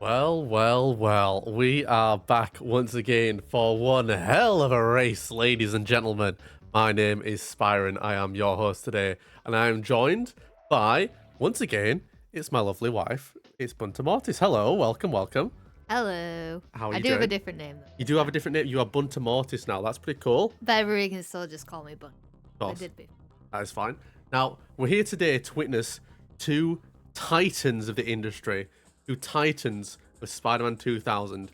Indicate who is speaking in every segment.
Speaker 1: Well, we are back once again for one hell of a race, ladies and gentlemen. My name is Spyron, I am your host today, and I am joined by, once again, it's my lovely wife, it's Bunta Mortis. Hello, welcome.
Speaker 2: Hello.
Speaker 1: How are
Speaker 2: I
Speaker 1: you
Speaker 2: do have a
Speaker 1: doing?
Speaker 2: different name though.
Speaker 1: You do have a different name, you are Bunta Mortis now, that's pretty cool.
Speaker 2: But everybody can still just call me Bun.
Speaker 1: Of
Speaker 2: I
Speaker 1: course,
Speaker 2: did before.
Speaker 1: that is fine. Now, we're here today to witness two titans of the industry, two titans of Spider-Man 2000.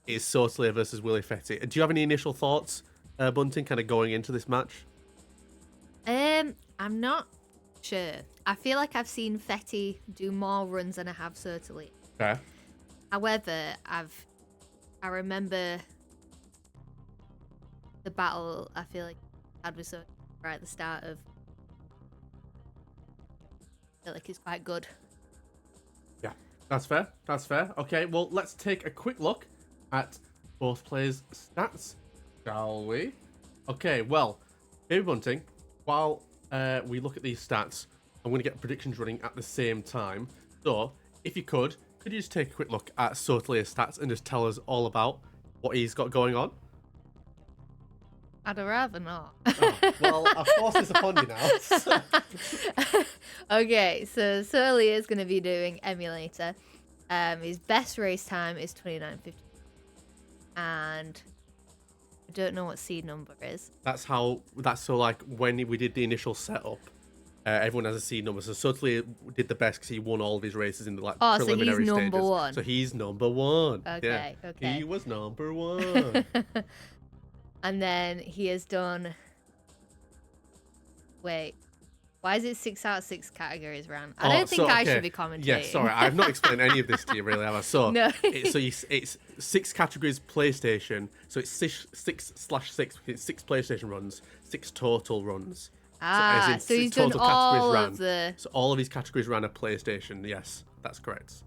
Speaker 1: It's Soslayer versus Willy Fetty. Do you have any initial thoughts, Bunting, kind of going into this match?
Speaker 2: I'm not sure. I feel like I've seen Fetty do more runs than I have Certainly.
Speaker 1: Okay.
Speaker 2: However, I remember the battle I feel like I had with Certainly right at the start of. I feel like it's quite good.
Speaker 1: Yeah, that's fair. That's fair. Okay, well, let's take a quick look at both players' stats, shall we? Okay, well, Baby Bunting, while we look at these stats, I'm going to get predictions running at the same time. So, if you could you just take a quick look at Sotalayer's stats and just tell us all about what he's got going on?
Speaker 2: I'd rather not.
Speaker 1: Oh, well, I've forced this upon you now.
Speaker 2: Okay, so Surly is going to be doing Emulator. His best race time is 29:50. And I don't know what seed number is.
Speaker 1: That's so like when we did the initial setup, everyone has a seed number. So Suttley did the best because he won all of his races in the preliminary
Speaker 2: so he's
Speaker 1: stages.
Speaker 2: number one.
Speaker 1: So he's number one.
Speaker 2: Okay,
Speaker 1: yeah.
Speaker 2: okay.
Speaker 1: He was number one.
Speaker 2: And then he has done. Wait, why is it 6 out of 6 categories round? I don't think I should be commentating.
Speaker 1: Yeah, sorry, I've not explained any of this to you really, have I? So
Speaker 2: no.
Speaker 1: it's 6 categories PlayStation. So it's 6/6. It's 6 PlayStation runs, 6 total runs.
Speaker 2: So he's done all of the.
Speaker 1: So all of these categories ran a PlayStation. Yes, that's correct.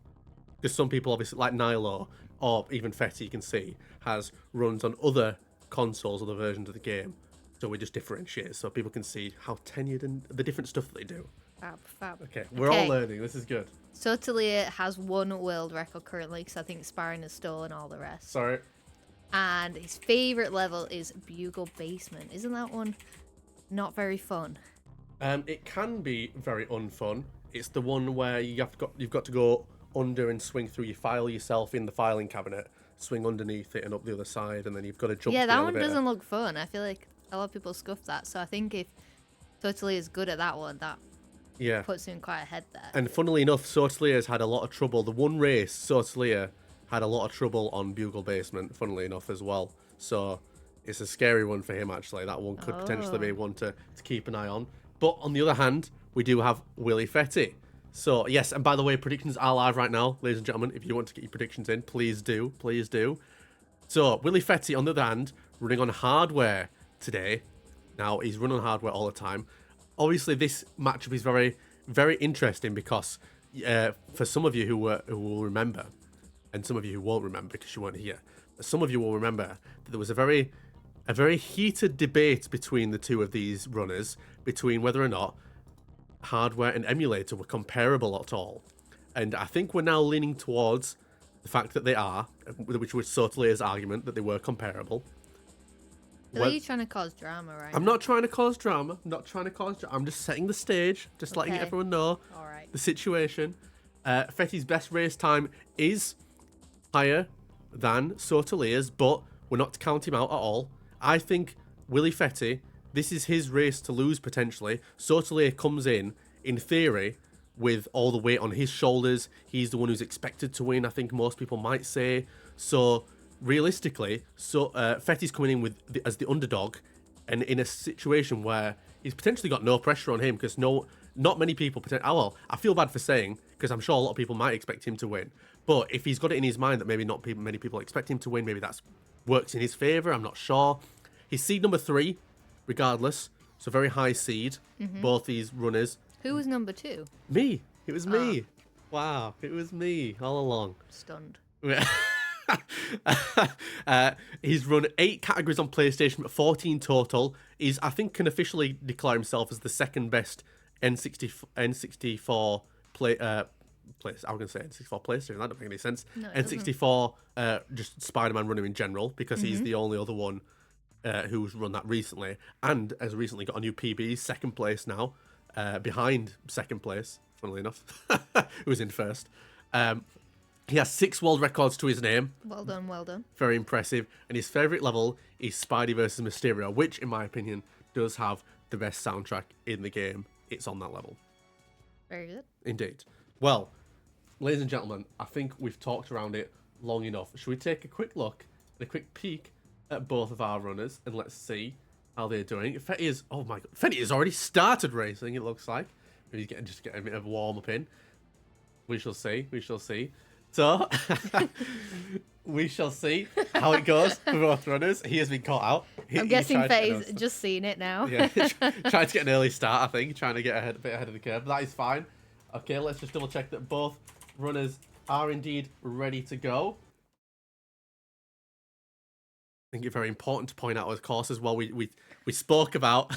Speaker 1: Because some people, obviously, like Nilo or even Fetty, you can see, has runs on other consoles, other versions of the game. So we just differentiate so people can see how tenured and the different stuff that they do.
Speaker 2: Fab.
Speaker 1: Okay, we're all learning. This is good.
Speaker 2: Totally has one world record currently because I think Sparring has stolen all the rest.
Speaker 1: Sorry.
Speaker 2: And his favourite level is Bugle Basement. Isn't that one not very fun?
Speaker 1: It can be very unfun. It's the one where you've got to go under and swing through your file yourself in the filing cabinet, swing underneath it and up the other side, and then you've got to jump.
Speaker 2: Yeah,
Speaker 1: to the
Speaker 2: that
Speaker 1: elevator.
Speaker 2: one doesn't look fun. I feel like a lot of people scuff that. So I think if Totally is good at that one, that puts him quite ahead there.
Speaker 1: And funnily enough, Sotalia has had a lot of trouble. The one race, Sotalia had a lot of trouble on Bugle Basement, funnily enough, as well. So it's a scary one for him, actually. That one could potentially be one to keep an eye on. But on the other hand, we do have Willy Fetty. So, yes, and by the way, predictions are live right now, ladies and gentlemen. If you want to get your predictions in, please do. Please do. So, Willy Fetty, on the other hand, running on hardware today. Now, he's running on hardware all the time. Obviously, this matchup is very, very interesting because for some of you who will remember, and some of you who won't remember because you weren't here, but some of you will remember that there was a very heated debate between the two of these runners, between whether or not hardware and emulator were comparable at all. And I think we're now leaning towards the fact that they are, which was Sotalayer's argument that they were comparable.
Speaker 2: So you're trying to cause drama, right?
Speaker 1: I'm not trying to cause drama. I'm just setting the stage, just letting everyone know the situation. Fetty's best race time is higher than Sotalayer's, but we're not to count him out at all. I think Willy Fetty, this is his race to lose potentially. Sotalayer comes in theory, with all the weight on his shoulders. He's the one who's expected to win, I think most people might say. So realistically, Fetty's coming in as the underdog, and in a situation where he's potentially got no pressure on him because not many people I feel bad for saying, because I'm sure a lot of people might expect him to win. But if he's got it in his mind that maybe not many people expect him to win, maybe that's works in his favour. I'm not sure. He's seed number 3, regardless. So very high seed. Both these runners.
Speaker 2: Who was number 2?
Speaker 1: Me. It was me. Wow. It was me all along.
Speaker 2: Stunned.
Speaker 1: He's run 8 categories on PlayStation, but 14 total. I think can officially declare himself as the second best N64 place. I was gonna say N64 PlayStation. That doesn't make any sense.
Speaker 2: No, it doesn't.
Speaker 1: N64, just Spider-Man runner in general, because he's the only other one who's run that recently, and has recently got a new PB, second place now, behind second place. Funnily enough, who was in first. He has 6 world records to his name.
Speaker 2: Well done, well done.
Speaker 1: Very impressive. And his favourite level is Spidey versus Mysterio, which, in my opinion, does have the best soundtrack in the game. It's on that level.
Speaker 2: Very good.
Speaker 1: Indeed. Well, ladies and gentlemen, I think we've talked around it long enough. Should we take a quick look and a quick peek at both of our runners, and let's see how they're doing? Fetty is, oh my god, Fetty has already started racing, it looks like. Maybe he's just getting a bit of warm up in. We shall see, we shall see. So, we shall see how it goes for both runners. He has been caught out.
Speaker 2: I'm guessing Fetty's just seen it now.
Speaker 1: Yeah, trying to get an early start, I think. Trying to get a bit ahead of the curve. But that is fine. Okay, let's just double check that both runners are indeed ready to go. I think it's very important to point out, of course, as well. We spoke about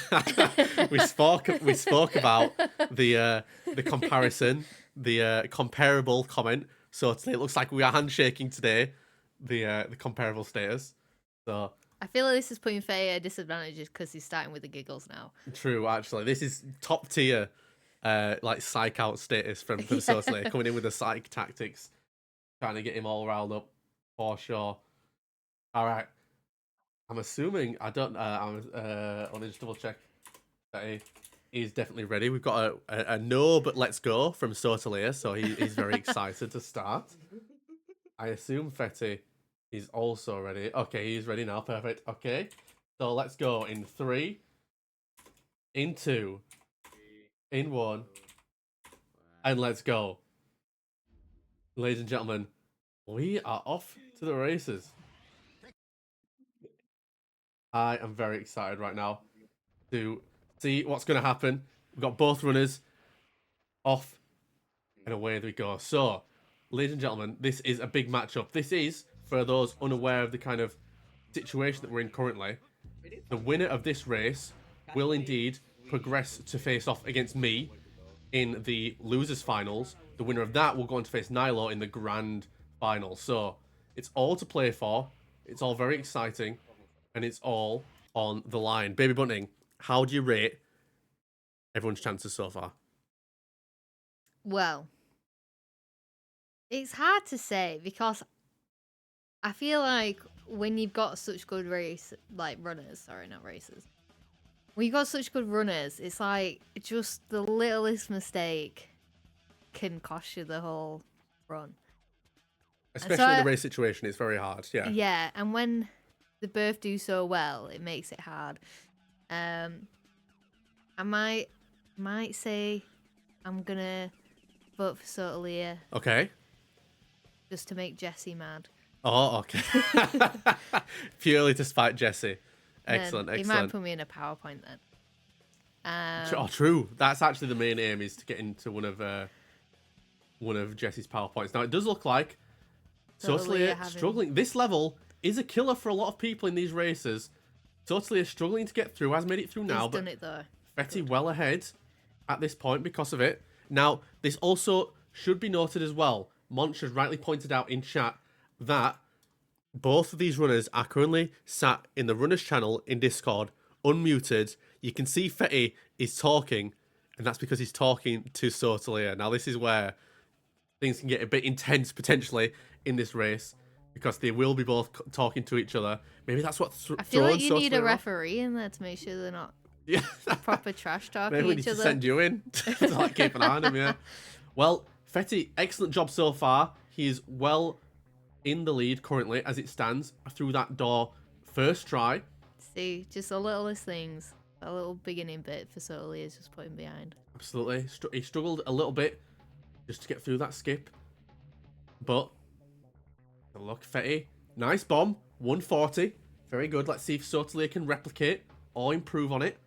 Speaker 1: we spoke about the comparison, the comparable comment. So today it looks like we are handshaking today, the comparable status. So
Speaker 2: I feel like this is putting Fetty at a disadvantage because he's starting with the giggles now.
Speaker 1: True, actually, this is top tier, like psych out status from Sosley, coming in with the psych tactics, trying to get him all riled up for sure. All right. I'm assuming, I don't, I want to just double check that he is definitely ready. We've got a no, but let's go from Sotalia, so he's very excited to start. I assume Fetty is also ready. Okay, he's ready now, perfect. Okay, so let's go in 3, in 2, in 1, and let's go. Ladies and gentlemen, we are off to the races. I am very excited right now to see what's going to happen. We've got both runners off, and away we go. So, ladies and gentlemen, this is a big matchup. This is, for those unaware of the kind of situation that we're in currently, the winner of this race will indeed progress to face off against me in the losers finals. The winner of that will go on to face Nilo in the grand final. So, it's all to play for. It's all very exciting. And it's all on the line. Baby Bunting, how do you rate everyone's chances so far?
Speaker 2: Well, it's hard to say because I feel like when you've got such good runners, sorry, not races. When you've got such good runners, it's like just the littlest mistake can cost you the whole run.
Speaker 1: Especially in the race situation, it's very hard, yeah.
Speaker 2: Yeah, and when they both do so well, it makes it hard. I might say I'm gonna vote for Sotalia.
Speaker 1: Okay.
Speaker 2: Just to make Jesse mad.
Speaker 1: Oh, okay. Purely to spite Jesse. Excellent,
Speaker 2: He
Speaker 1: excellent.
Speaker 2: might put me in a PowerPoint then.
Speaker 1: Oh, true. That's actually the main aim, is to get into one of Jesse's PowerPoints. Now, it does look like Sotalia struggling. This level is a killer for a lot of people in these races. Sotalia struggling to get through, has made it through now,
Speaker 2: He's done it though.
Speaker 1: Fetty well ahead at this point because of it. Now, this also should be noted as well. Monch has rightly pointed out in chat that both of these runners are currently sat in the runners channel in Discord, unmuted. You can see Fetty is talking, and that's because he's talking to Sotalia. Now, this is where things can get a bit intense potentially in this race, because they will be both talking to each other. Maybe that's what
Speaker 2: I feel like you need a referee in there to make sure they're not proper trash talking
Speaker 1: Maybe we
Speaker 2: each
Speaker 1: need
Speaker 2: other.
Speaker 1: to send you in to like keep an eye on him, yeah. Well, Fetty, excellent job so far. He's well in the lead currently as it stands through that door first try.
Speaker 2: See, just the littlest things. A little beginning bit for Sotalia is just putting behind.
Speaker 1: Absolutely. He struggled a little bit just to get through that skip. But look, Fetty. Nice bomb. 140. Very good. Let's see if Sotalia can replicate or improve on it.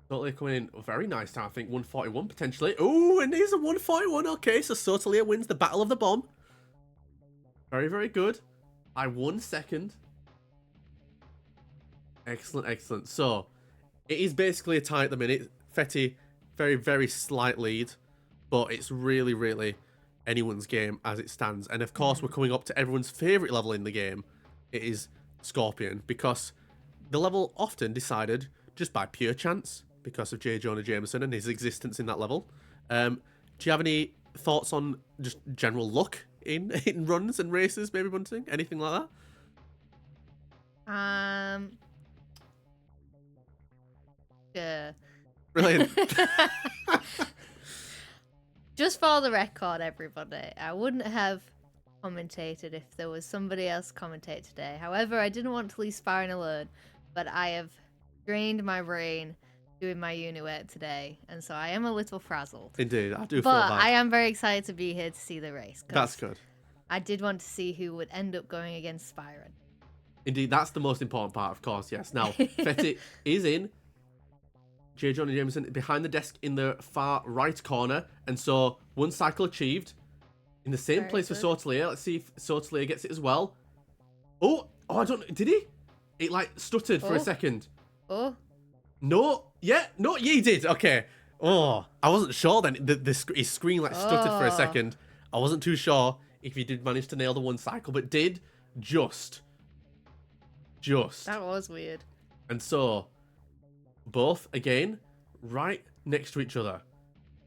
Speaker 1: Sotalia coming in. Very nice time, I think. 141 potentially. Oh, and here's a 141. Okay, so Sotalia wins the battle of the bomb. Very, very good. By 1 second. Excellent, excellent. So, it is basically a tie at the minute. Fetty, very, very slight lead. but it's really, really anyone's game as it stands. And of course, we're coming up to everyone's favorite level in the game. It is Scorpion, because the level often decided just by pure chance because of J. Jonah Jameson and his existence in that level. Do you have any thoughts on just general luck in runs and races, maybe, Bunting? Anything like that?
Speaker 2: Yeah.
Speaker 1: Brilliant.
Speaker 2: Just for the record, everybody, I wouldn't have commentated if there was somebody else commentate today. However, I didn't want to leave sparring alone, but I have drained my brain doing my uni work today, and so I am a little frazzled.
Speaker 1: Indeed, I do feel
Speaker 2: But
Speaker 1: bad.
Speaker 2: I am very excited to be here to see the race.
Speaker 1: That's good.
Speaker 2: I did want to see who would end up going against Spyron.
Speaker 1: Indeed, that's the most important part, of course, yes. Now, Fetty is in. J. Jonah Jameson behind the desk in the far right corner, and so one cycle achieved. In the same place for Sortelier. Let's see if Sortelier gets it as well. Oh, I don't... Did he? It, like, stuttered for a second.
Speaker 2: Oh.
Speaker 1: No. Yeah, he did. Okay. Oh, I wasn't sure then. His screen, like, stuttered for a second. I wasn't too sure if he did manage to nail the one cycle, but did just.
Speaker 2: That was weird.
Speaker 1: And so, both, again, right next to each other.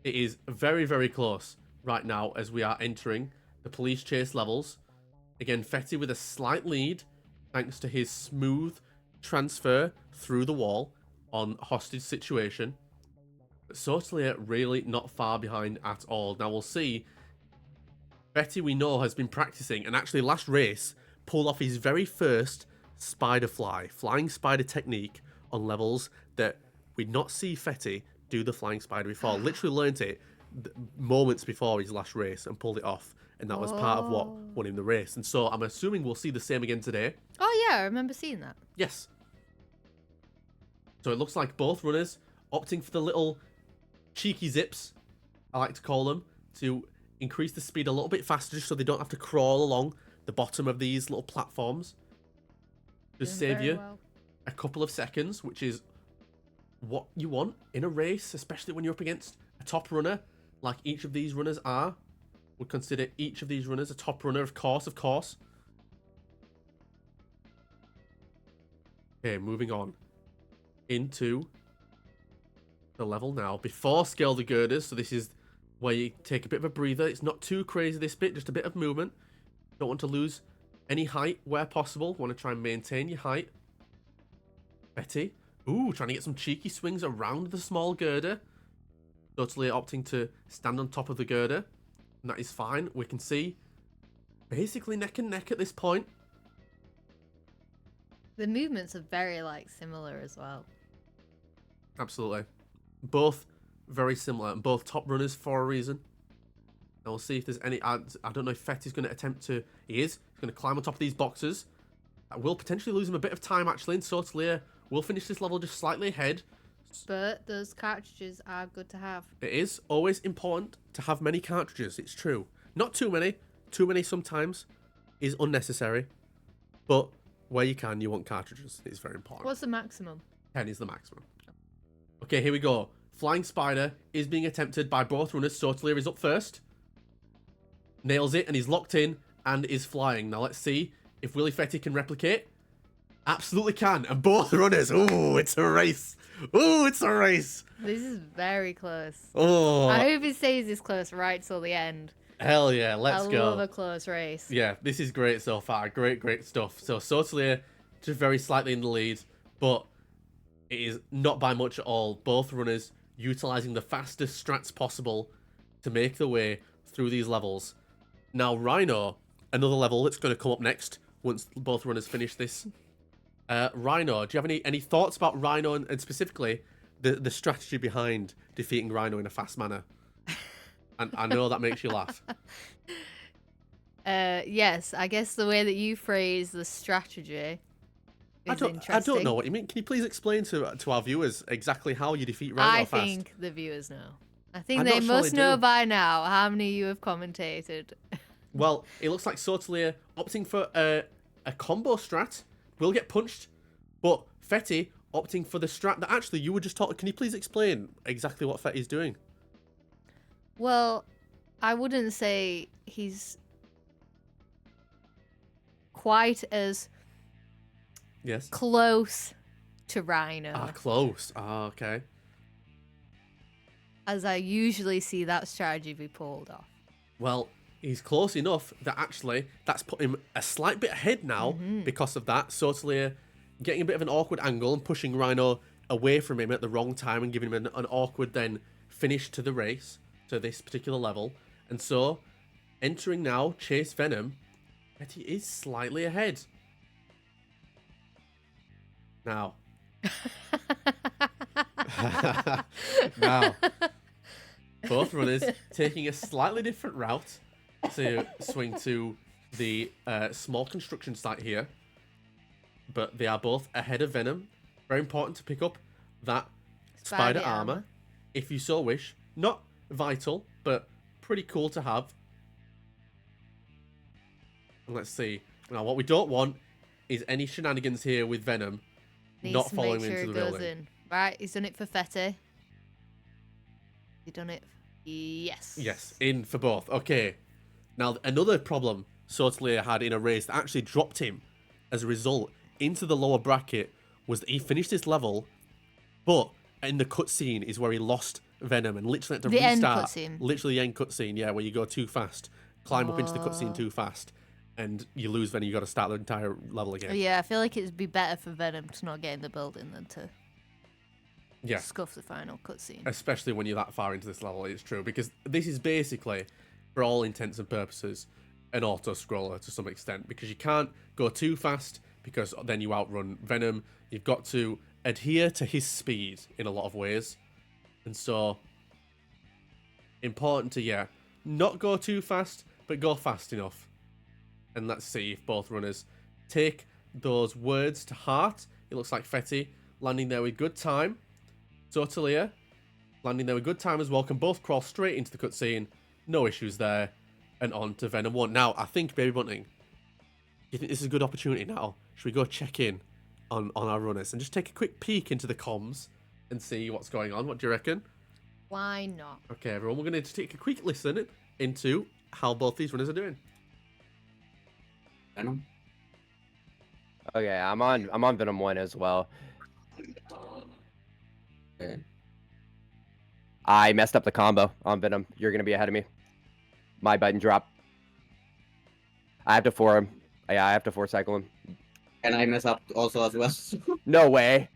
Speaker 1: It is very, very close right now as we are entering the police chase levels. Again, Fetty with a slight lead thanks to his smooth transfer through the wall on hostage situation. But Sortelier really not far behind at all. Now we'll see. Fetty, we know, has been practicing, and actually last race pulled off his very first flying spider technique on levels that we'd not see Fetty do the flying spider before. Literally learnt it moments before his last race and pulled it off, and that was part of what won him the race. And so I'm assuming we'll see the same again today.
Speaker 2: Oh yeah, I remember seeing that.
Speaker 1: Yes. So it looks like both runners opting for the little cheeky zips, I like to call them, to increase the speed a little bit faster so they don't have to crawl along the bottom of these little platforms. Just save you a couple of seconds, which is what you want in a race, especially when you're up against a top runner like each of these runners are. Would consider each of these runners a top runner, of course. Okay, moving on into the level now. Before scale the girders, so this is where you take a bit of a breather. It's not too crazy, this bit, just a bit of movement. Don't want to lose any height where possible. Want to try and maintain your height. Betty. Ooh, trying to get some cheeky swings around the small girder. Totally opting to stand on top of the girder. And that is fine. We can see basically neck and neck at this point.
Speaker 2: The movements are very, like, similar as well.
Speaker 1: Absolutely. Both very similar, and both top runners for a reason. And we'll see if there's any... I don't know if Fetty's going to attempt to... He is. He's going to climb on top of these boxes. That will potentially lose him a bit of time, actually. And Sortelier will finish this level just slightly ahead.
Speaker 2: But those cartridges are good to have.
Speaker 1: It is always important to have many cartridges. It's true. Not too many. Too many sometimes is unnecessary. But where you can, you want cartridges. It's very important.
Speaker 2: What's the maximum?
Speaker 1: 10 is the maximum. Okay, here we go. Flying Spider is being attempted by both runners. Sortelier is up first. Nails it, and he's locked in and is flying. Now let's see if Willy Fetty can replicate. Absolutely can. And both runners. Ooh, it's a race. Ooh, it's a race.
Speaker 2: This is very close.
Speaker 1: Oh.
Speaker 2: I hope it stays this close right till the end.
Speaker 1: Hell yeah, let's go.
Speaker 2: I love a close race.
Speaker 1: Yeah, this is great so far. Great stuff. So Sortelier just very slightly in the lead, but it is not by much at all. Both runners utilizing the fastest strats possible to make their way through these levels. Now, Rhino, another level that's going to come up next once both runners finish this. Rhino, do you have any thoughts about Rhino and specifically the strategy behind defeating Rhino in a fast manner? And I know that makes you laugh.
Speaker 2: Yes, I guess the way that you phrase the strategy is interesting.
Speaker 1: I don't know what you mean. Can you please explain to our viewers exactly how you defeat Rhino fast?
Speaker 2: I think the viewers know. I think they must know by now how many you have commentated.
Speaker 1: Well, it looks like Sortelier opting for a combo strat will get punched, but Fetty opting for the strat that actually you were just talking. Can you please explain exactly what Fetty's doing?
Speaker 2: Well, I wouldn't say he's quite as
Speaker 1: Yes.
Speaker 2: close to Rhino
Speaker 1: Ah, close. Ah, okay.
Speaker 2: as I usually see that strategy be pulled off.
Speaker 1: Well, he's close enough that actually that's put him a slight bit ahead now because of that. Sotalia getting a bit of an awkward angle and pushing Rhino away from him at the wrong time and giving him an awkward then finish to the race, to this particular level. And so, entering now, Chase Venom, Betty is slightly ahead. Now. Now. Both runners taking a slightly different route to swing to the small construction site here. But they are both ahead of Venom. Very important to pick up that spider armor, if you so wish. Not vital, but pretty cool to have. And let's see. Now, what we don't want is any shenanigans here with Venom not following into the building.
Speaker 2: Right, he's done it for Fetty. He done it. Yes.
Speaker 1: Yes, in for both. Okay. Now, another problem Sotalia had in a race that actually dropped him as a result into the lower bracket was that he finished this level, but in the cutscene is where he lost Venom and literally had to restart.
Speaker 2: End cutscene.
Speaker 1: Literally the end cutscene, yeah, where you go too fast, climb up into the cutscene too fast, and you lose Venom. You got to start the entire level again.
Speaker 2: Yeah, I feel like it'd be better for Venom to not get in the building than to scuff the final cutscene.
Speaker 1: Especially when you're that far into this level, it's true. Because this is basically, for all intents and purposes, an auto-scroller to some extent. Because you can't go too fast, because then you outrun Venom. You've got to adhere to his speed in a lot of ways. And so, important to, not go too fast, but go fast enough. And let's see if both runners take those words to heart. It looks like Fetty landing there with good time. Sotalia landing there with good time as well. Can both crawl straight into the cutscene. No issues there. And on to Venom 1. Now, I think, Baby Bunting, do you think this is a good opportunity now? Should we go check in on our runners and just take a quick peek into the comms and see what's going on? What do you reckon?
Speaker 2: Why not?
Speaker 1: Okay, everyone, we're going to take a quick listen into how both these runners are doing.
Speaker 3: Venom.
Speaker 4: Okay, I'm on Venom 1 as well.
Speaker 3: Okay.
Speaker 4: I messed up the combo on Venom. You're gonna be ahead of me. My button drop. I have to four him. Yeah, I have to four cycle him.
Speaker 3: And I mess up also as well.
Speaker 4: No way.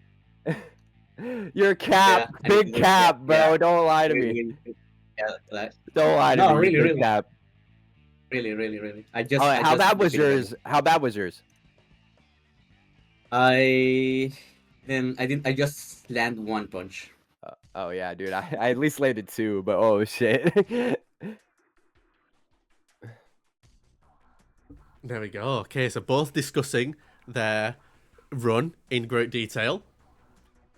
Speaker 4: You're cap,
Speaker 3: Yeah,
Speaker 4: big cap, bro.
Speaker 3: yeah.
Speaker 4: Don't lie to me.
Speaker 3: Yeah, like,
Speaker 4: Don't lie to
Speaker 3: No,
Speaker 4: me.
Speaker 3: really,
Speaker 4: big
Speaker 3: really.
Speaker 4: cap.
Speaker 3: really. I just.
Speaker 4: Alright,
Speaker 3: I
Speaker 4: how
Speaker 3: just
Speaker 4: bad was
Speaker 3: defeated him.
Speaker 4: yours? How bad was yours?
Speaker 3: I just land one punch.
Speaker 4: Oh yeah, dude. I at least landed two, but oh shit.
Speaker 1: There we go. Okay, so both discussing their run in great detail.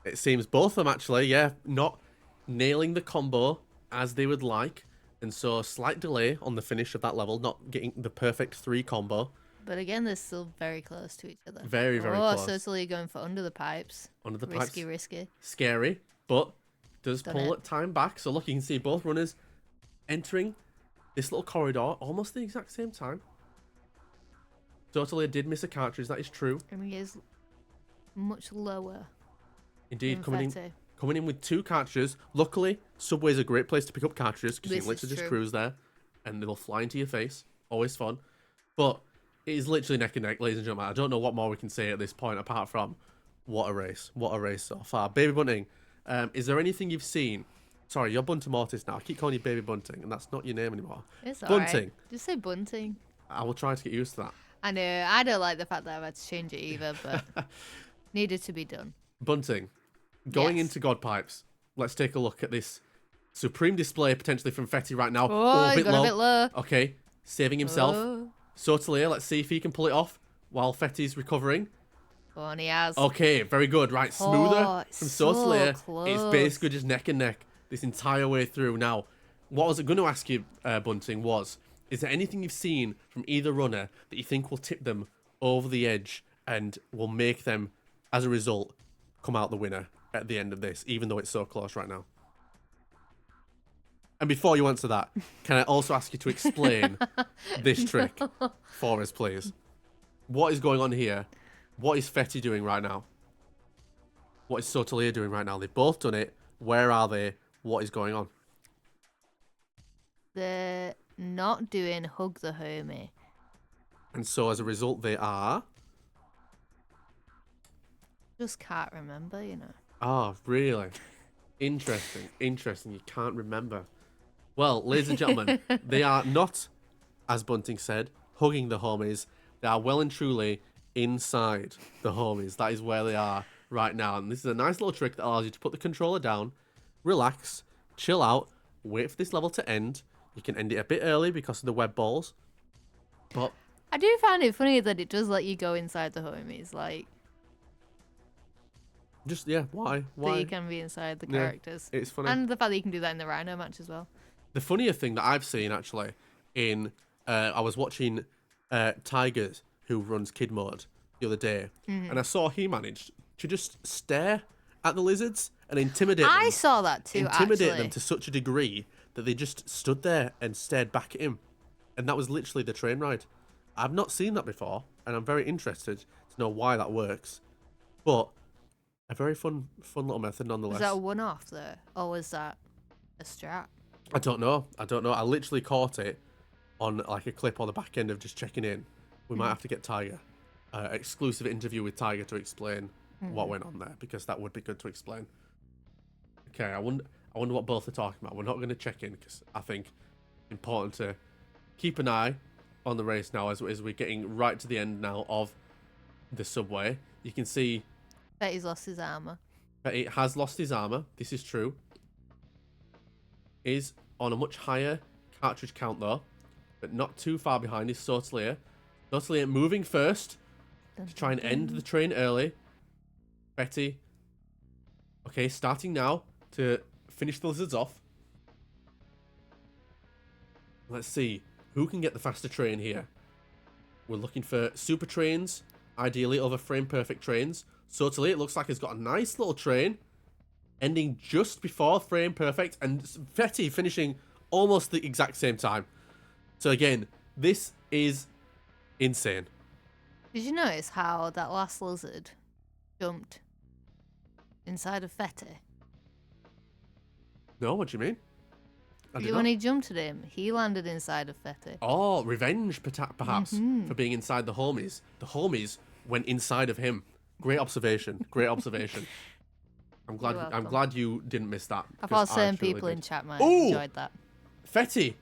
Speaker 1: It seems both of them actually, not nailing the combo as they would like. And so slight delay on the finish of that level, not getting the perfect 3 combo.
Speaker 2: But again, they're still very close to each other.
Speaker 1: Very, very close.
Speaker 2: Oh, certainly going for under the pipes.
Speaker 1: Under the
Speaker 2: Risky,
Speaker 1: pipes.
Speaker 2: risky.
Speaker 1: Scary, but does
Speaker 2: Done
Speaker 1: pull
Speaker 2: it.
Speaker 1: at time back. So look, you can see both runners entering this little corridor almost the exact same time. Sotalia did miss a cartridge, that is true.
Speaker 2: And he is much lower.
Speaker 1: Indeed,
Speaker 2: than
Speaker 1: coming
Speaker 2: Fetty.
Speaker 1: in with 2 cartridges. Luckily, Subway's a great place to pick up cartridges because you
Speaker 2: This
Speaker 1: can literally
Speaker 2: is
Speaker 1: just
Speaker 2: true.
Speaker 1: cruise there and they'll fly into your face. Always fun. But it is literally neck and neck, ladies and gentlemen. I don't know what more we can say at this point apart from what a race. What a race so far. Baby Bunting, is there anything you've seen? Sorry, you're Bunter Mortis now. I keep calling you Baby Bunting and that's not your name anymore.
Speaker 2: It's
Speaker 1: Bunting.
Speaker 2: alright. Just say bunting.
Speaker 1: I will try to get used to that.
Speaker 2: I know. I don't like the fact that I've had to change it either, but needed to be done.
Speaker 1: Bunting, going
Speaker 2: Yes.
Speaker 1: into God Pipes. Let's take a look at this supreme display potentially from Fetty right now.
Speaker 2: Oh,
Speaker 1: a
Speaker 2: he got a bit low.
Speaker 1: Okay, saving himself.
Speaker 2: Oh.
Speaker 1: Sotalia, let's see if he can pull it off while Fetty's recovering.
Speaker 2: Go on, he has.
Speaker 1: Okay, very good. Right, smoother
Speaker 2: Oh,
Speaker 1: from
Speaker 2: it's so
Speaker 1: Sotalia. It's
Speaker 2: close.
Speaker 1: basically just neck and neck this entire way through. Now, what I was going to ask you, Bunting, is there anything you've seen from either runner that you think will tip them over the edge and will make them, as a result, come out the winner at the end of this, even though it's so close right now? And before you answer that, can I also ask you to explain this trick for us, please? What is going on here? What is Fetty doing right now? What is Sotalia doing right now? They've both done it. Where are they? What is going on?
Speaker 2: They're not doing hug the homie.
Speaker 1: And so as a result, they are...
Speaker 2: Just can't remember, you know.
Speaker 1: Oh, really? Interesting. Interesting. You can't remember. Well, ladies and gentlemen, they are not, as Bunting said, hugging the homies. They are well and truly inside the homies. That is where they are right now. And this is a nice little trick that allows you to put the controller down, relax, chill out, wait for this level to end. You can end it a bit early because of the web balls. But
Speaker 2: I do find it funny that it does let you go inside the homies, like
Speaker 1: just, yeah, why?
Speaker 2: that you can be inside the
Speaker 1: Yeah,
Speaker 2: characters.
Speaker 1: it's funny.
Speaker 2: And the fact that you can do that in the Rhino match as well.
Speaker 1: The funnier thing that I've seen, actually, in... I was watching Tigers, who runs Kid Mode, the other day, and I saw he managed to just stare at the lizards and intimidate them.
Speaker 2: I saw that too,
Speaker 1: Intimidate
Speaker 2: actually.
Speaker 1: them to such a degree that they just stood there and stared back at him. And that was literally the train ride. I've not seen that before, and I'm very interested to know why that works. But a very fun little method nonetheless.
Speaker 2: Was that a one-off, though? Or was that a strat?
Speaker 1: I don't know. I literally caught it on like a clip on the back end of just checking in. We might have to get Tiger. Exclusive interview with Tiger to explain what went on there, because that would be good to explain. Okay, I wonder what both are talking about. We're not going to check in because I think it's important to keep an eye on the race now as we're getting right to the end now of the subway. You can see
Speaker 2: Bet he's lost his armor.
Speaker 1: that it has lost his armor. This is true. Is on a much higher cartridge count though, but not too far behind is Sotalia. Sotalia moving first to try and end the train early. Betty. Okay, starting now to finish the lizards off. Let's see who can get the faster train here. We're looking for super trains, ideally over frame perfect trains. Sotalia, it looks like he's got a nice little train ending just before frame perfect, and Betty finishing almost the exact same time. So again, this is insane.
Speaker 2: Did you notice how that last lizard jumped inside of Fetty?
Speaker 1: No, what do you mean? I did
Speaker 2: When
Speaker 1: not.
Speaker 2: he jumped at him, he landed inside of Fetty.
Speaker 1: Oh, revenge perhaps for being inside the homies. The homies went inside of him. Great observation. Great observation. I'm
Speaker 2: You're
Speaker 1: glad
Speaker 2: welcome.
Speaker 1: you didn't miss that.
Speaker 2: I
Speaker 1: because
Speaker 2: thought certain
Speaker 1: truly
Speaker 2: people
Speaker 1: did.
Speaker 2: in chat might
Speaker 1: Ooh!
Speaker 2: have enjoyed that.
Speaker 1: Fetty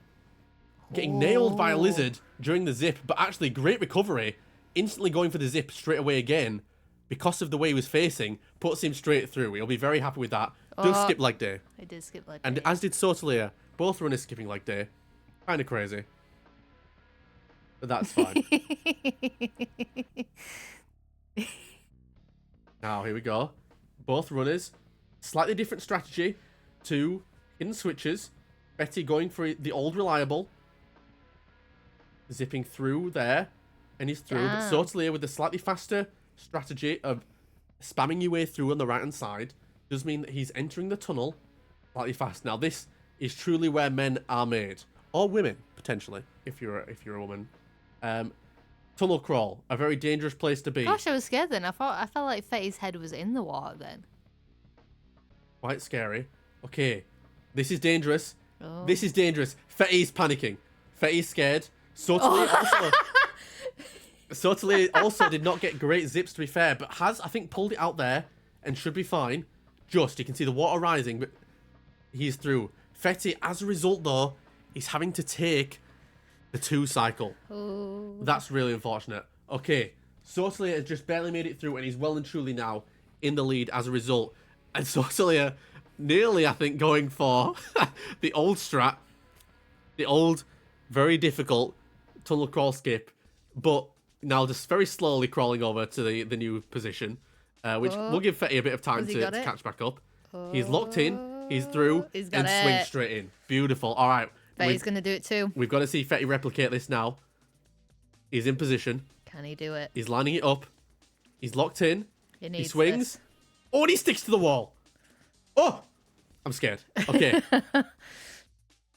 Speaker 1: getting nailed by a
Speaker 2: Oh.
Speaker 1: lizard during the zip, but actually great recovery. Instantly going for the zip straight away again because of the way he was facing, puts him straight through. He'll be very happy with that. Does
Speaker 2: Oh.
Speaker 1: skip leg day.
Speaker 2: I did skip like
Speaker 1: And
Speaker 2: that.
Speaker 1: as did Sotalia. Both runners skipping leg day. Kind of crazy. But that's fine. Now, here we go. Both runners. Slightly different strategy. Two hidden switches. Betty going for the old reliable. Zipping through there. And he's through. But
Speaker 2: Damn.
Speaker 1: Sotalia with the slightly faster strategy of spamming your way through on the right-hand side does mean that he's entering the tunnel slightly fast. Now, this is truly where men are made. Or women, potentially, if you're a woman. Tunnel crawl, a very dangerous place to be.
Speaker 2: Gosh, I was scared then. I felt like Fetty's head was in the water then.
Speaker 1: Quite scary. Okay, this is dangerous.
Speaker 2: Oh.
Speaker 1: This is dangerous. Fetty's panicking. Fetty's scared. Sotalia also did not get great zips, to be fair, but has, I think, pulled it out there and should be fine. Just, you can see the water rising, but he's through. Fetty, as a result, though, is having to take the 2 cycle.
Speaker 2: Oh.
Speaker 1: That's really unfortunate. Okay, Sotalia has just barely made it through, and he's well and truly now in the lead as a result. And Sotalia nearly, I think, going for the old strat. The old, very difficult tunnel crawl skip, but now just very slowly crawling over to the new position, which
Speaker 2: Oh.
Speaker 1: will give Fetty a bit of time
Speaker 2: Has he
Speaker 1: to
Speaker 2: got it?
Speaker 1: catch back up. He's locked in, he's through,
Speaker 2: He's got
Speaker 1: and swings
Speaker 2: it.
Speaker 1: straight in. Beautiful. All right.
Speaker 2: Fetty's going to do it too.
Speaker 1: We've got to see Fetty replicate this now. He's in position.
Speaker 2: Can he do it?
Speaker 1: He's lining it up. He's locked in.
Speaker 2: He
Speaker 1: He
Speaker 2: needs
Speaker 1: swings.
Speaker 2: this.
Speaker 1: Oh, and he sticks to the wall. Oh! I'm scared. Okay.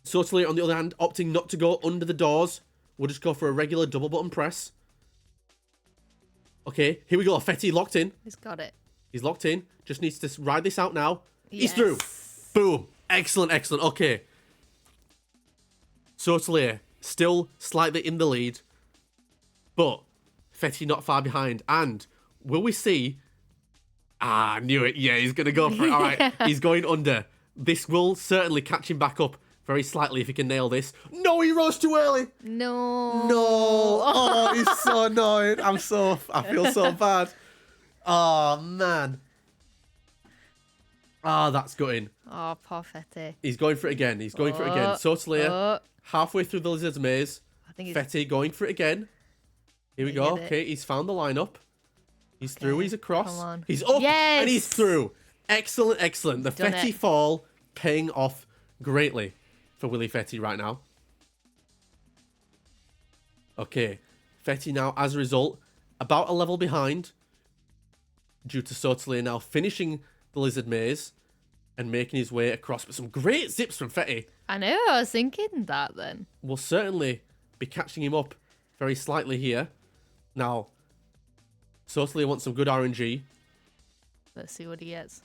Speaker 1: Sotalia, on the other hand, opting not to go under the doors. We'll just go for a regular double button press. Okay, here we go. Fetty locked in.
Speaker 2: He's got it.
Speaker 1: He's locked in. Just needs to ride this out now. He's
Speaker 2: Yes.
Speaker 1: through. Boom. Excellent, excellent. Okay. Sotalia still slightly in the lead. But Fetty not far behind. And will we see... Ah, I knew it. Yeah, he's going to go for it. All right. He's going under. This will certainly catch him back up very slightly if he can nail this. No, he rose too early.
Speaker 2: No.
Speaker 1: No. Oh, he's so annoyed. I feel so bad. Oh, man. Ah, that's gutting.
Speaker 2: Oh, poor Fetty.
Speaker 1: He's going for it again. He's going for it again. Sotalia, halfway through the lizard's maze.
Speaker 2: I think he's...
Speaker 1: Fetty going for it again. Here we
Speaker 2: He
Speaker 1: go.
Speaker 2: did it.
Speaker 1: Okay, he's found the lineup. He's through. He's across.
Speaker 2: come on.
Speaker 1: He's up.
Speaker 2: Yes!
Speaker 1: And he's through. Excellent, excellent. The
Speaker 2: Done
Speaker 1: Fetty
Speaker 2: it.
Speaker 1: fall paying off greatly for Willy Fetty right now. Okay. Fetty now, as a result, about a level behind due to Sotalia now finishing the lizard maze and making his way across. But some great zips from Fetty.
Speaker 2: I know, I was thinking that then.
Speaker 1: Will certainly be catching him up very slightly here. Now, Sotalia wants some good RNG.
Speaker 2: Let's see what he gets.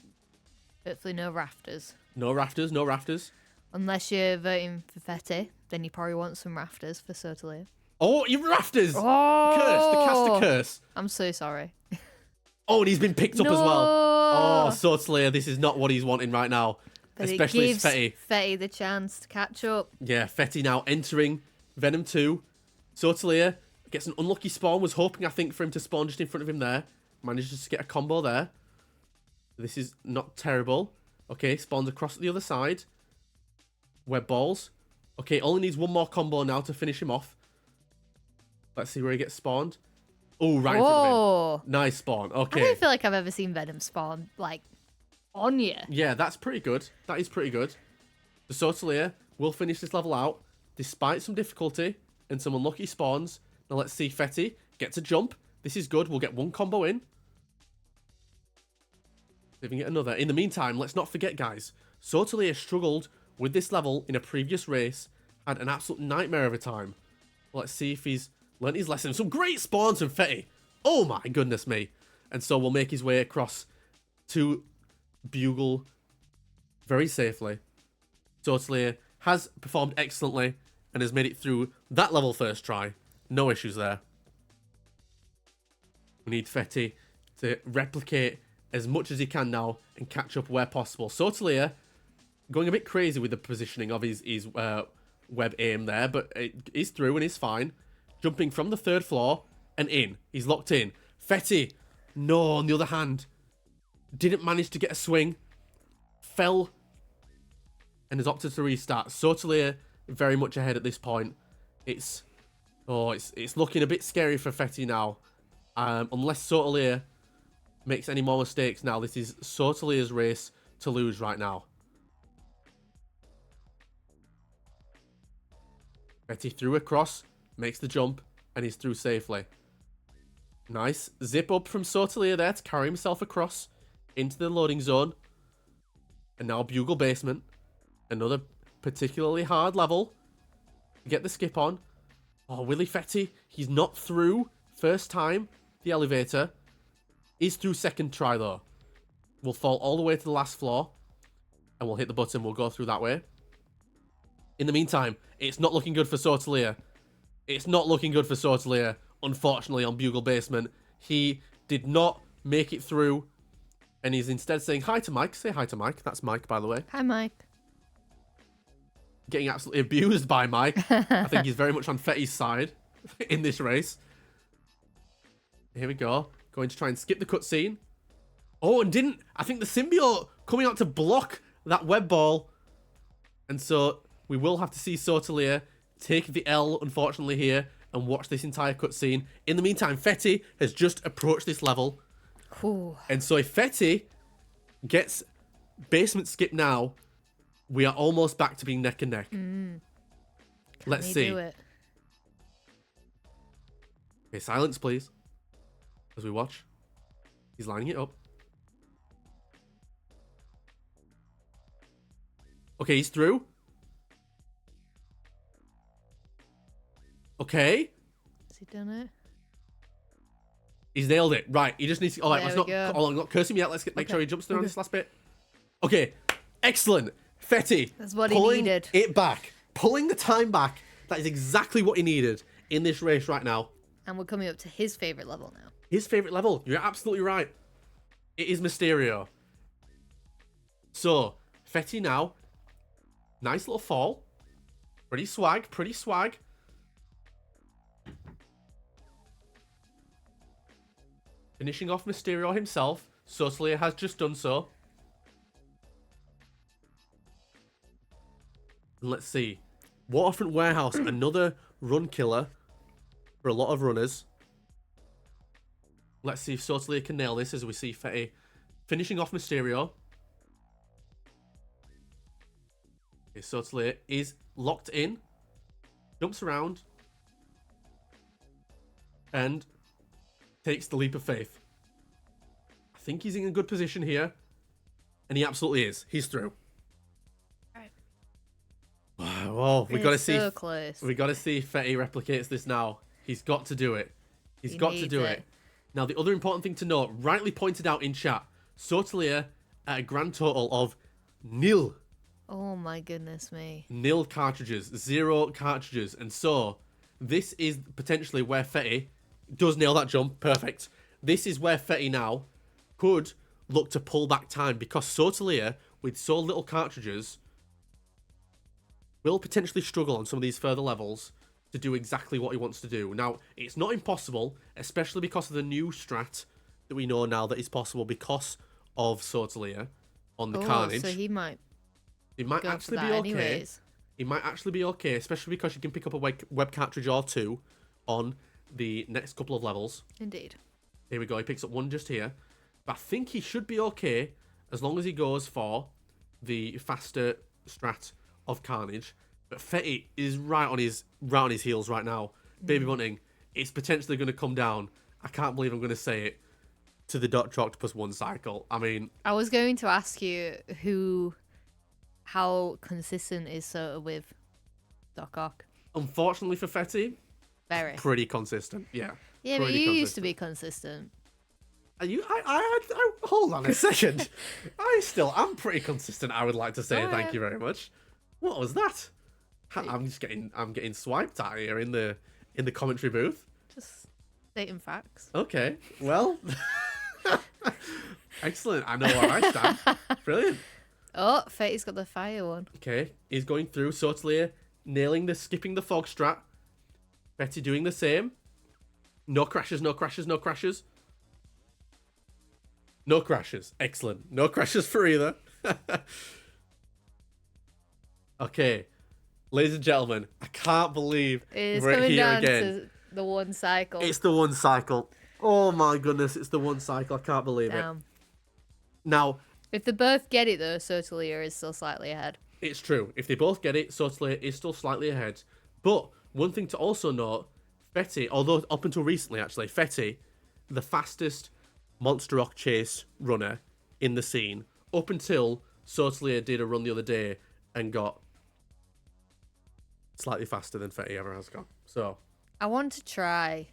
Speaker 2: Hopefully no rafters.
Speaker 1: No rafters, no rafters.
Speaker 2: Unless you're voting for Fetty, then you probably want some rafters for Sotalia.
Speaker 1: Oh, you rafters!
Speaker 2: Oh!
Speaker 1: Curse, the caster curse.
Speaker 2: I'm so sorry.
Speaker 1: Oh, and he's been picked up as well.
Speaker 2: No!
Speaker 1: Oh, Sotalia, this is not what he's wanting right now.
Speaker 2: But
Speaker 1: Especially
Speaker 2: it
Speaker 1: as
Speaker 2: gives
Speaker 1: Fetty.
Speaker 2: Fetty the chance to catch up.
Speaker 1: Yeah, Fetty now entering Venom 2. Sotalia gets an unlucky spawn. Was hoping, I think, for him to spawn just in front of him there. Manages to get a combo there. This is not terrible. Okay, spawns across the other side. Web balls. Okay, only needs one more combo now to finish him off. Let's see where he gets spawned. Oh, right in front of him.
Speaker 2: Oh!
Speaker 1: Nice spawn.
Speaker 2: I
Speaker 1: Okay.
Speaker 2: don't feel like I've ever seen Venom spawn, like, on you.
Speaker 1: Yeah, that's pretty good. That is pretty good. The Sotalia will finish this level out, despite some difficulty and some unlucky spawns. Now let's see, Fetty gets a jump. This is good. We'll get one combo in. See if we can get another. In the meantime, let's not forget, guys, Sotalia struggled with this level in a previous race. Had an absolute nightmare of a time. Let's see if he's learnt his lesson. Some great spawns from Fetty. Oh my goodness me. And so we'll make his way across to Bugle very safely. Sotalia has performed excellently and has made it through that level first try. No issues there. We need Fetty to replicate as much as he can now and catch up where possible. Sotalia going a bit crazy with the positioning of his web aim there, but he's through and he's fine. Jumping from the third floor and in. He's locked in. Fetty, no, on the other hand, didn't manage to get a swing. Fell and has opted to restart. Sotalia very much ahead at this point. It's looking a bit scary for Fetty now. Unless Sotalia makes any more mistakes now, this is Sotalia's race to lose right now. Fetty threw across, makes the jump, and he's through safely. Nice. Zip up from Sotalia there to carry himself across into the loading zone. And now Bugle Basement. Another particularly hard level. Get the skip on. Oh, Willy Fetty, he's not through first time. The elevator is through second try though. We'll fall all the way to the last floor. And we'll hit the button. We'll go through that way. In the meantime, it's not looking good for Sotalia. It's not looking good for Sotalia, unfortunately, on Bugle Basement. He did not make it through. And he's instead saying hi to Mike. Say hi to Mike. That's Mike, by the way.
Speaker 2: Hi, Mike.
Speaker 1: Getting absolutely abused by Mike. I think he's very much on Fetty's side in this race. Here we go. Going to try and skip the cutscene. Oh, and didn't. I think the symbiote coming out to block that web ball. And so we will have to see Sotalia take the L, unfortunately, here and watch this entire cutscene. In the meantime, Fetty has just approached this level.
Speaker 2: Ooh.
Speaker 1: And so if Fetty gets basement skip now, we are almost back to being neck and neck. Let's
Speaker 2: Can he
Speaker 1: see.
Speaker 2: do it?
Speaker 1: Okay, silence, please. As we watch. He's lining it up. Okay, he's through. Okay.
Speaker 2: Has he done it?
Speaker 1: He's nailed it. Right. He just needs to. All right.
Speaker 2: There
Speaker 1: Let's
Speaker 2: we
Speaker 1: not.
Speaker 2: go.
Speaker 1: Oh, not curse him yet. Let's make
Speaker 2: Okay,
Speaker 1: sure he jumps through on
Speaker 2: okay.
Speaker 1: this last bit. Okay. Excellent. Fetty.
Speaker 2: That's what he
Speaker 1: pulling
Speaker 2: needed.
Speaker 1: it back. Pulling the time back. That is exactly what he needed in this race right now.
Speaker 2: And we're coming up to his favorite level now.
Speaker 1: His favorite level. You're absolutely right. It is Mysterio. So, Fetty now. Nice little fall. Pretty swag. Pretty swag. Finishing off Mysterio himself. Sotalia has just done so. And let's see. Waterfront Warehouse, another run killer for a lot of runners. Let's see if Sotalia can nail this as we see Fetty finishing off Mysterio. Okay, Sotalia is locked in. Jumps around. And takes the leap of faith. I think he's in a good position here. And he absolutely is. He's through.
Speaker 2: Right.
Speaker 1: Wow, we got to
Speaker 2: It's
Speaker 1: see.
Speaker 2: so close.
Speaker 1: We got to see if Fetty replicates this now. He's got to do it. He's
Speaker 2: He
Speaker 1: got to
Speaker 2: needs
Speaker 1: do
Speaker 2: it.
Speaker 1: it. Now, the other important thing to note, rightly pointed out in chat, Sotalia at a grand total of nil.
Speaker 2: Oh my goodness me.
Speaker 1: Nil cartridges. 0 cartridges. And so, this is potentially where Fetty does nail that jump. Perfect. This is where Fetty now could look to pull back time because Sotalia, with so little cartridges, will potentially struggle on some of these further levels to do exactly what he wants to do. Now, it's not impossible, especially because of the new strat that we know now that is possible because of Sotalia on the Carnage.
Speaker 2: So he might
Speaker 1: It might
Speaker 2: go for
Speaker 1: actually
Speaker 2: that
Speaker 1: be okay.
Speaker 2: anyways.
Speaker 1: It might actually be okay, especially because you can pick up a web cartridge or 2 on the next couple of levels.
Speaker 2: Indeed.
Speaker 1: Here we go. He picks up 1 just here. But I think he should be okay as long as he goes for the faster strat of Carnage. But Fetty is right on his heels right now. Baby Bunting, it's potentially going to come down. I can't believe I'm going to say it, to the Dr. Octopus 1 cycle. I mean,
Speaker 2: I was going to ask you how consistent is Sota with Doc Ock.
Speaker 1: unfortunately for Fetty,
Speaker 2: Very.
Speaker 1: pretty consistent. Yeah.
Speaker 2: Yeah, but
Speaker 1: pretty
Speaker 2: you used
Speaker 1: consistent.
Speaker 2: to be consistent.
Speaker 1: Are you? Hold on a second. I'm pretty consistent. I would like to say.
Speaker 2: All
Speaker 1: Thank
Speaker 2: right.
Speaker 1: you very much. What was that? I'm getting swiped at here in the commentary booth.
Speaker 2: Just stating facts.
Speaker 1: Okay, well, excellent. I know where I stand. Brilliant.
Speaker 2: Oh, Fetty's got the fire one.
Speaker 1: Okay, he's going through. Sotalia nailing the skipping the fog strat. Betty doing the same. No crashes. No crashes. No crashes. No crashes. Excellent. No crashes for either. Okay. Ladies and gentlemen, I can't believe
Speaker 2: It's
Speaker 1: we're
Speaker 2: coming
Speaker 1: here
Speaker 2: down
Speaker 1: again.
Speaker 2: to the one cycle.
Speaker 1: It's the 1 cycle. Oh my goodness, it's the 1 cycle. I can't believe it.
Speaker 2: Damn.
Speaker 1: Now,
Speaker 2: If they both get it though, Sotalia is still slightly ahead.
Speaker 1: it's true. If they both get it, Sotalia is still slightly ahead. But one thing to also note, Fetty, although up until recently actually, Fetty, the fastest Monster Rock chase runner in the scene, up until Sotalia did a run the other day and got slightly faster than Fetty ever has gone. So,
Speaker 2: I want to try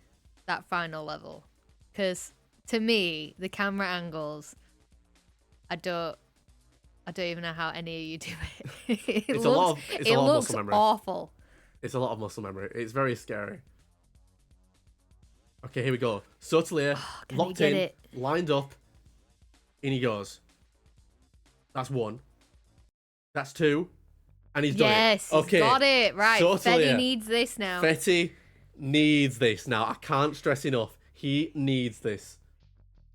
Speaker 2: that final level because to me the camera angles, I don't even know how any of you do it.
Speaker 1: It's a lot of
Speaker 2: looks
Speaker 1: muscle memory.
Speaker 2: awful.
Speaker 1: it's a lot of muscle memory. It's very scary. Okay, here we go. Sotalia,
Speaker 2: Can he
Speaker 1: locked
Speaker 2: get
Speaker 1: in,
Speaker 2: it?
Speaker 1: lined up. In he goes. That's 1. That's 2. And he's done it.
Speaker 2: Yes,
Speaker 1: Okay.
Speaker 2: he's got it right.
Speaker 1: Sotalia.
Speaker 2: Fetty needs this now.
Speaker 1: Fetty needs this now. I can't stress enough. He needs this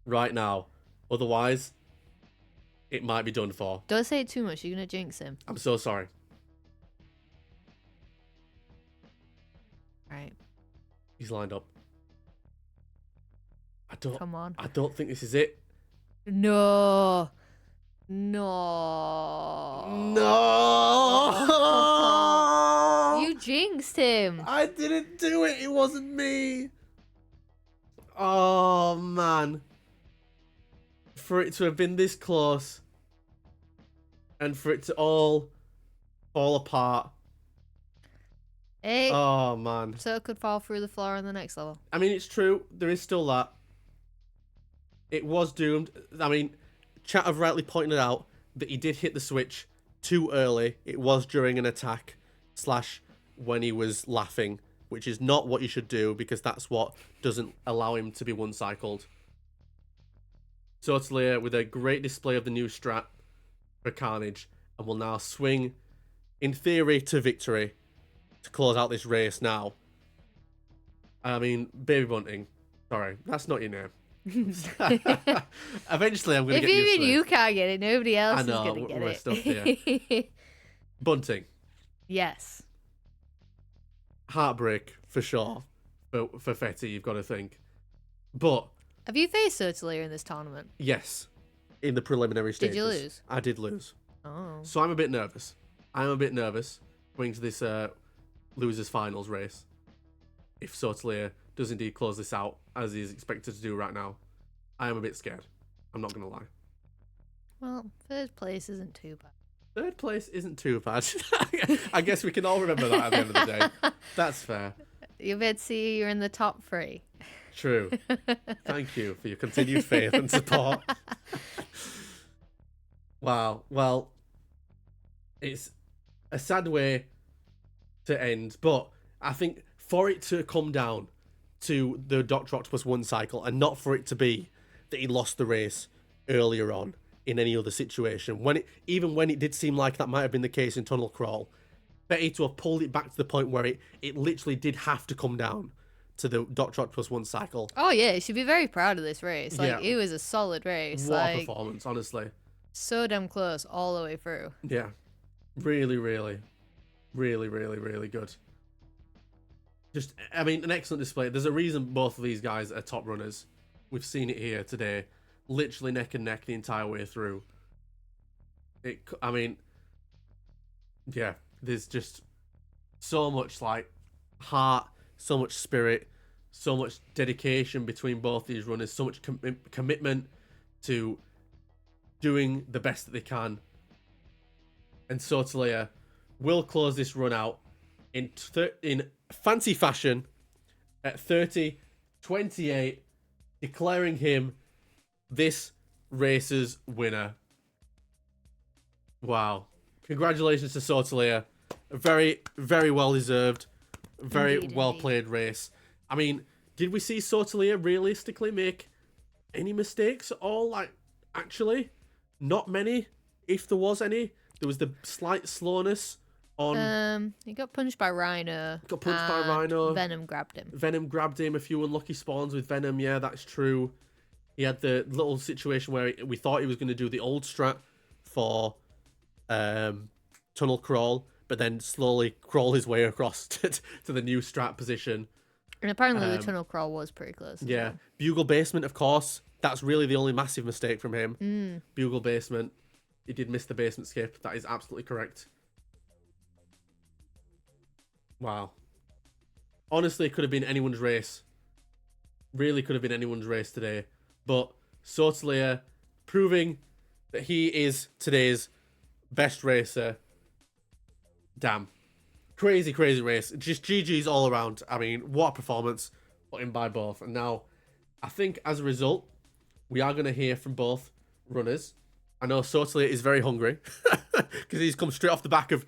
Speaker 1: right now. Otherwise, it might be done for.
Speaker 2: Don't say it too much. You're gonna jinx him.
Speaker 1: I'm so sorry.
Speaker 2: Right.
Speaker 1: He's lined up.
Speaker 2: Come on.
Speaker 1: I don't think this is it.
Speaker 2: No.
Speaker 1: No.
Speaker 2: You jinxed him.
Speaker 1: I didn't do it. It wasn't me. Oh, man. For it to have been this close and for it to all fall apart.
Speaker 2: Hey,
Speaker 1: Oh man.
Speaker 2: so it could fall through the floor on the next level.
Speaker 1: I mean, it's true. There is still that. It was doomed. I mean, chat have rightly pointed out that he did hit the switch too early. It was during an attack / when he was laughing, which is not what you should do because that's what doesn't allow him to be one-cycled. Sotalia with a great display of the new strat for Carnage and will now swing, in theory, to victory to close out this race now. I mean, Baby Bunting. Sorry, that's not your name. Eventually, I'm going to
Speaker 2: If
Speaker 1: get used
Speaker 2: even
Speaker 1: to
Speaker 2: you
Speaker 1: it.
Speaker 2: can't get it, nobody else
Speaker 1: I
Speaker 2: is
Speaker 1: know,
Speaker 2: gonna get
Speaker 1: we're
Speaker 2: it.
Speaker 1: stuck here. Bunting.
Speaker 2: Yes.
Speaker 1: Heartbreak, for sure. For Fetty, you've got to think. But,
Speaker 2: Have you faced Sotalia in this tournament?
Speaker 1: yes, in the preliminary stages.
Speaker 2: Did you lose?
Speaker 1: I did lose.
Speaker 2: Oh.
Speaker 1: So I'm a bit nervous. I'm a bit nervous going to this losers finals race. If Sotalia does indeed close this out, as he is expected to do right now, I am a bit scared. I'm not going to lie.
Speaker 2: Well, third place isn't too bad.
Speaker 1: Third place isn't too bad. I guess we can all remember that at the end of the day. That's fair.
Speaker 2: You bet see you're in the top 3.
Speaker 1: True. Thank you for your continued faith and support. Wow. Well, it's a sad way to end, but I think for it to come down to the Dr. Octopus 1 cycle and not for it to be that he lost the race earlier on in any other situation, even when it did seem like that might have been the case in Tunnel Crawl, Betty to have pulled it back to the point where it literally did have to come down to the Dr. Octopus 1 cycle.
Speaker 2: Oh yeah, you should be very proud of this race. Like
Speaker 1: Yeah.
Speaker 2: it was a solid race.
Speaker 1: What a
Speaker 2: Like
Speaker 1: performance, honestly.
Speaker 2: so damn close all the way through.
Speaker 1: Yeah. Really, really, really, really, really good. Just, I mean, an excellent display. There's a reason both of these guys are top runners. We've seen it here today. Literally neck and neck the entire way through. I mean, yeah, there's just so much, like, heart, so much spirit, so much dedication between both these runners, so much commitment to doing the best that they can. And Sotalia will close this run out in fancy fashion at 30-28, declaring him this race's winner. Wow. Congratulations to Sotalia. A very, very well deserved, very
Speaker 2: Indeed,
Speaker 1: well
Speaker 2: indeed.
Speaker 1: played race. I mean, did we see Sotalia realistically make any mistakes at all? Like, actually, not many, if there was any. There was the slight slowness on...
Speaker 2: He got punched by Rhino.
Speaker 1: Got punched by
Speaker 2: and
Speaker 1: Rhino.
Speaker 2: Venom grabbed him.
Speaker 1: Venom grabbed him, a few unlucky spawns with Venom, yeah, that's true. He had the little situation where we thought he was going to do the old strat for Tunnel Crawl, but then slowly crawl his way across to the new strat position.
Speaker 2: And apparently the tunnel crawl was pretty close. as
Speaker 1: Yeah.
Speaker 2: well.
Speaker 1: Bugle Basement, of course. That's really the only massive mistake from him.
Speaker 2: Mm.
Speaker 1: Bugle Basement. He did miss the basement skip. That is absolutely correct. Wow. Honestly, it could have been anyone's race. Really could have been anyone's race today. But Sotalia proving that he is today's best racer. Damn. Crazy, crazy race. Just GG's all around. I mean, what a performance put in by both. And now, I think as a result, we are going to hear from both runners. I know Sotalia is very hungry because he's come straight off the back of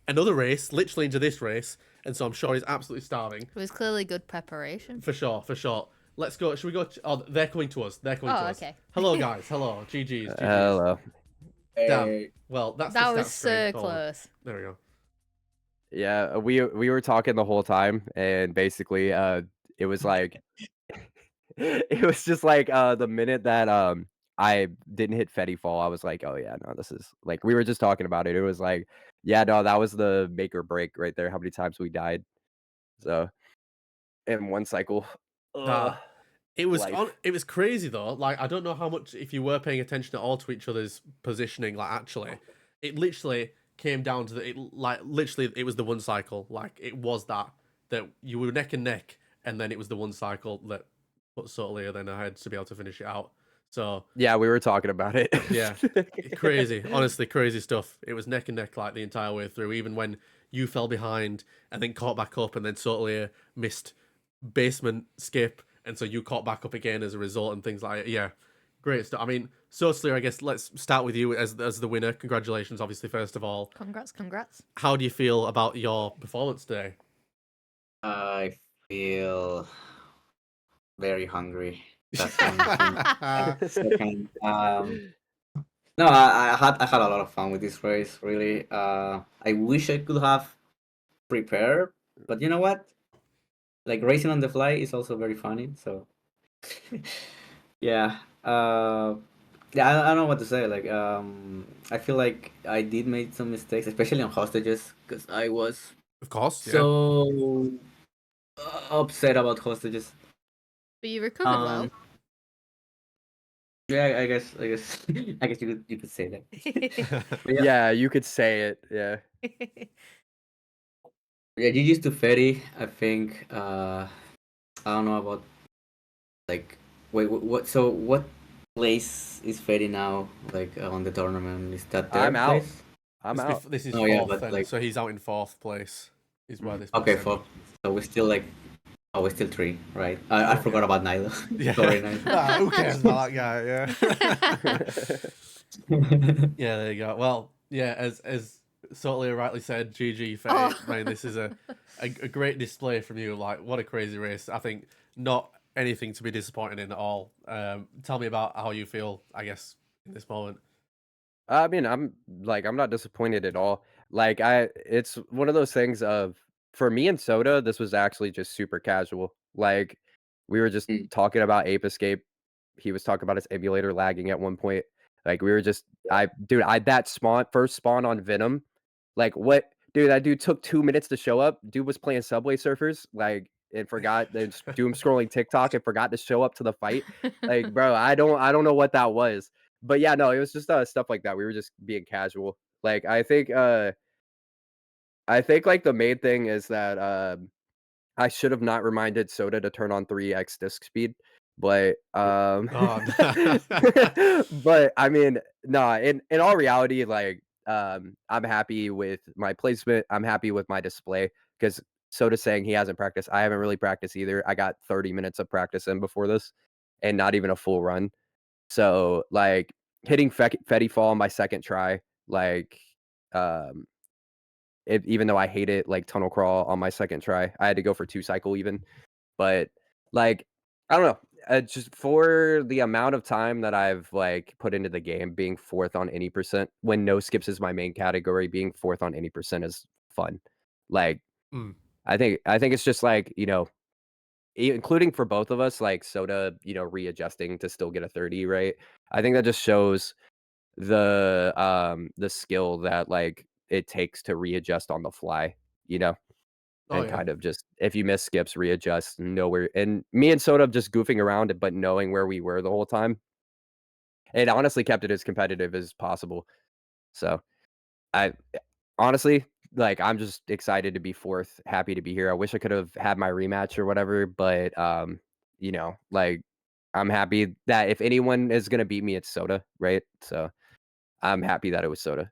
Speaker 1: another race, literally into this race. And so I'm sure he's absolutely starving.
Speaker 2: It was clearly good preparation.
Speaker 1: For sure, for sure. Let's go. Should we go? Oh, they're coming to us. They're coming to us.
Speaker 2: Okay.
Speaker 1: Hello, guys. Hello. GG's. GG's.
Speaker 4: Hello.
Speaker 1: Damn.
Speaker 3: Hey,
Speaker 1: Well, that's
Speaker 2: That
Speaker 1: the
Speaker 2: was
Speaker 1: stat
Speaker 2: so
Speaker 1: screen. Hold on.
Speaker 2: close.
Speaker 1: There we go.
Speaker 4: Yeah, we were talking the whole time, and basically, it was like, it was just like, the minute that I didn't hit Fetty fall, I was like, oh yeah, no, this is like we were just talking about it. It was like, yeah, no, that was the make or break right there. How many times we died? So, in one cycle.
Speaker 1: Nah. It was
Speaker 4: Life.
Speaker 1: it was crazy though. Like, I don't know how much, if you were paying attention at all to each other's positioning. Like, actually, it literally came down to literally it was the one cycle. Like, it was that you were neck and neck, and then it was the one cycle that put Sotalia then ahead to be able to finish it out. So
Speaker 4: Yeah, we were talking about it.
Speaker 1: Yeah. crazy, honestly, crazy stuff. It was neck and neck like the entire way through. Even when you fell behind and then caught back up, and then Sotalia missed basement skip, and so you caught back up again as a result, and things like that. Yeah, great stuff. I mean, Sotalia, I guess let's start with you as the winner. Congratulations, obviously, first of all.
Speaker 2: Congrats.
Speaker 1: How do you feel about your performance today?
Speaker 3: I feel very hungry. That's one thing. Second, no, I had a lot of fun with this race. Really, I wish I could have prepared, but you know what? Like racing on the fly is also very funny. So, yeah, yeah, I don't know what to say. Like, I feel like I did make some mistakes, especially on hostages, because I was
Speaker 1: Of course, yeah.
Speaker 3: so upset about hostages.
Speaker 2: But you recovered well.
Speaker 3: Yeah, I guess, I guess you could say that. But yeah,
Speaker 4: Yeah, you could say it. Yeah.
Speaker 3: yeah, GG's to Fetty. I think. I don't know about like. Wait, what? So what place is Fetty now? Like on the tournament, is that their
Speaker 4: I'm out.
Speaker 3: place?
Speaker 4: I'm out.
Speaker 1: This is
Speaker 3: Oh yeah,
Speaker 1: fourth,
Speaker 3: but
Speaker 1: and
Speaker 3: like
Speaker 1: so he's out in fourth place. Is where this
Speaker 3: okay,
Speaker 1: person.
Speaker 3: for so we're still like. Oh, we're still three, right? I
Speaker 1: Okay.
Speaker 3: forgot about Nilo.
Speaker 1: Yeah.
Speaker 3: Sorry, Nilo.
Speaker 1: Who cares about that guy? Yeah. Yeah, there you go. Well, yeah, as Sotalia rightly said, GG Fate.
Speaker 2: Oh.
Speaker 1: Man, this is a great display from you. Like, what a crazy race. I think not anything to be disappointed in at all. Tell me about how you feel, I guess, in this moment.
Speaker 4: I mean, I'm not disappointed at all. Like it's one of those things of for me and Soda, this was actually just super casual. Like we were just
Speaker 3: Mm.
Speaker 4: talking about Ape Escape. He was talking about his emulator lagging at one point. Like we were just that first spawn on Venom. Like what dude, that dude took 2 minutes to show up. Dude was playing Subway Surfers, like and forgot then doom scrolling TikTok and forgot to show up to the fight. Like, bro, I don't know what that was. But yeah, no, it was just stuff like that. We were just being casual. Like I think like the main thing is that I should have not reminded Soda to turn on 3x disk speed. But
Speaker 1: Oh,
Speaker 4: but I mean, nah, in all reality, like I'm happy with my placement. I'm happy with my display because Soda's saying he hasn't practiced. I haven't really practiced either. I got 30 minutes of practice in before this and not even a full run. So, like, hitting Fetty Fall on my second try, like, um, even though I hate it, like, tunnel crawl on my second try, I had to go for 2 cycle even, but, like, I don't know, just for the amount of time that I've, like, put into the game, being 4th on any percent when no skips is my main category, being 4th on any percent is fun. Like,
Speaker 1: Mm.
Speaker 4: I think it's just, like, including for both of us, like, Soda, readjusting to still get a 30, right? I think that just shows the skill that, like, it takes to readjust on the fly, you know?
Speaker 1: Oh,
Speaker 4: And
Speaker 1: yeah.
Speaker 4: kind of just if you miss skips, readjust, and know where and me and Soda just goofing around, but knowing where we were the whole time, it honestly kept it as competitive as possible. So, I honestly, like, I'm just excited to be 4th, happy to be here. I wish I could have had my rematch or whatever, but, like, I'm happy that if anyone is gonna beat me, it's Soda, right? So, I'm happy that it was Soda.